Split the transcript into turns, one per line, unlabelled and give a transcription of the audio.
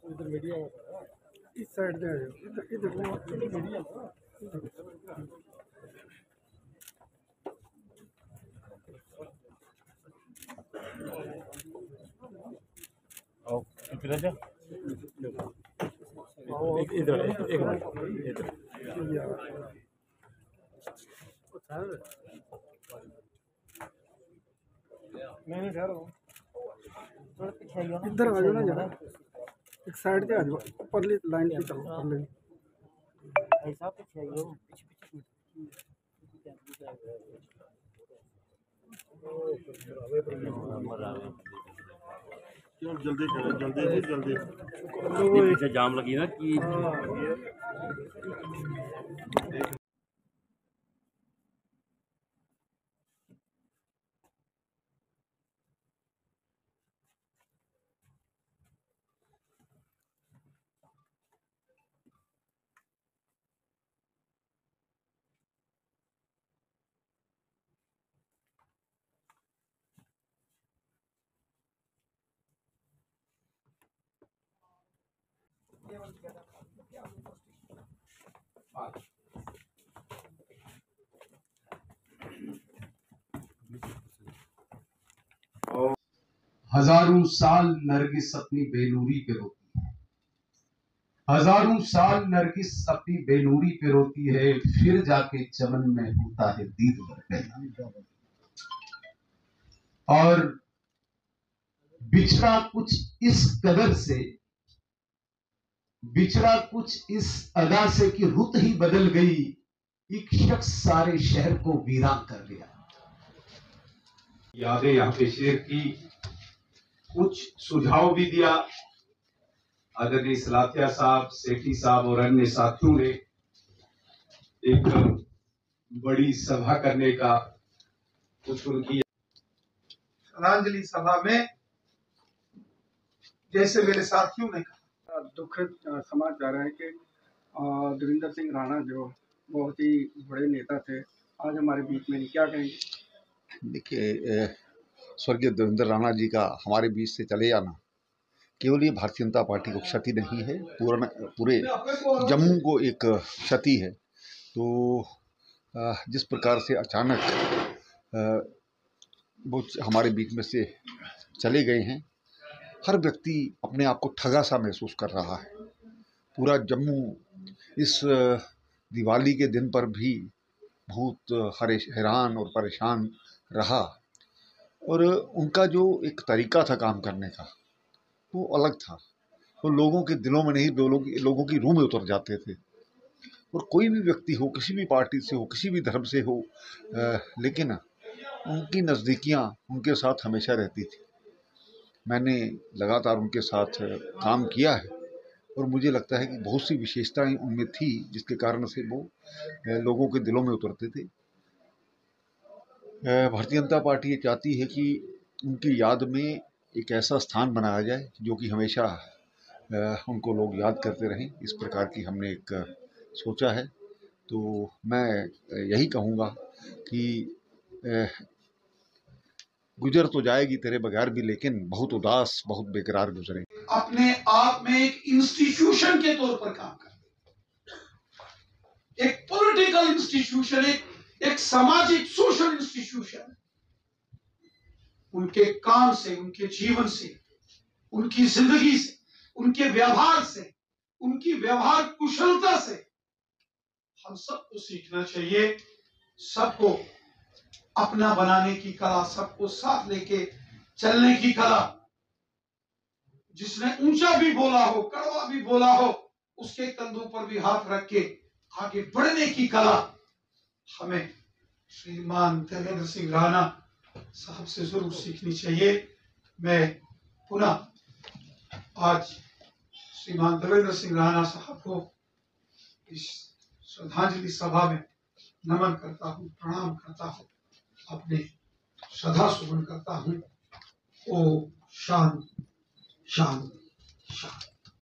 इधर मीडिया इस साइड में आ जाओ, इधर इधर मीडिया इधर एक मिनट इधर मैं ठहर रहा हूँ, इधर आ जाओ ना जरा, एक साइड पे आ जाओ, ऊपरली लाइन पे चलो, ऊपरली ऐसा पीछे आइए,
जल्दी करो, जल्दी जल्दी
पीछे जाम लगी ना कि
हजारों साल नरगिस अपनी बेनूरी पे रोती है, हजारों साल नरगिस अपनी बेनूरी पे रोती है, फिर जाके चमन में होता है दीद बरकैया। और बिछड़ा कुछ इस कदर से, बिछड़ा कुछ इस अदा से कि रुत ही बदल गई, एक शख्स सारे शहर को वीरान कर गया। यादें यहां पे शेयर की, कुछ सुझाव भी दिया आदरणीय सलातिया साहब, सेठी साहब और अन्य साथियों ने एक बड़ी सभा करने का कुछ उनकी
श्रद्धांजलि सभा में, जैसे मेरे साथियों ने कहा,
दुखद समाचार है कि देवेंद्र सिंह राणा जो बहुत ही बड़े नेता थे, आज हमारे बीच में नहीं, क्या कहेंगे?
देखिए, स्वर्गीय देवेंद्र राणा जी का हमारे बीच से चले जाना केवल ये भारतीय जनता पार्टी को क्षति नहीं है, पूरे जम्मू को एक क्षति है। तो जिस प्रकार से अचानक वो हमारे बीच में से चले गए हैं, हर व्यक्ति अपने आप को ठगा सा महसूस कर रहा है। पूरा जम्मू इस दिवाली के दिन पर भी बहुत हैरान और परेशान रहा, और उनका जो एक तरीका था काम करने का वो अलग था। वो लोगों के दिलों में नहीं, लोगों की रूह में उतर जाते थे। और कोई भी व्यक्ति हो, किसी भी पार्टी से हो, किसी भी धर्म से हो, लेकिन उनकी नज़दीकियाँ उनके साथ हमेशा रहती थी। मैंने लगातार उनके साथ काम किया है और मुझे लगता है कि बहुत सी विशेषताएं उनमें थी जिसके कारण से वो लोगों के दिलों में उतरते थे। भारतीय जनता पार्टी ये चाहती है कि उनकी याद में एक ऐसा स्थान बनाया जाए जो कि हमेशा उनको लोग याद करते रहें। इस प्रकार की हमने एक सोचा है। तो मैं यही कहूँगा कि गुजर तो जाएगी तेरे बगैर भी, लेकिन बहुत उदास, बहुत बेकरार गुजरे।
अपने आप में एक इंस्टीट्यूशन के तौर पर काम कर, एक पॉलिटिकल इंस्टीट्यूशन, एक सामाजिक सोशल इंस्टीट्यूशन। उनके काम से, उनके जीवन से, उनकी जिंदगी से, उनके व्यवहार से, उनकी व्यवहार कुशलता से हम सबको सीखना चाहिए। सबको अपना बनाने की कला, सबको साथ लेके चलने की कला। जिसने ऊंचा भी बोला हो, कड़वा भी बोला हो, उसके कंधों पर भी हाथ रख के आगे बढ़ने की कला हमें श्रीमान देवेंद्र सिंह राणा साहब से जरूर सीखनी चाहिए। मैं पुनः आज श्रीमान देवेंद्र सिंह राणा साहब को इस श्रद्धांजलि सभा में नमन करता हूँ, प्रणाम करता हूँ, अपने श्रद्धा सुमन करता हूँ। ओ शांति शांति शांति।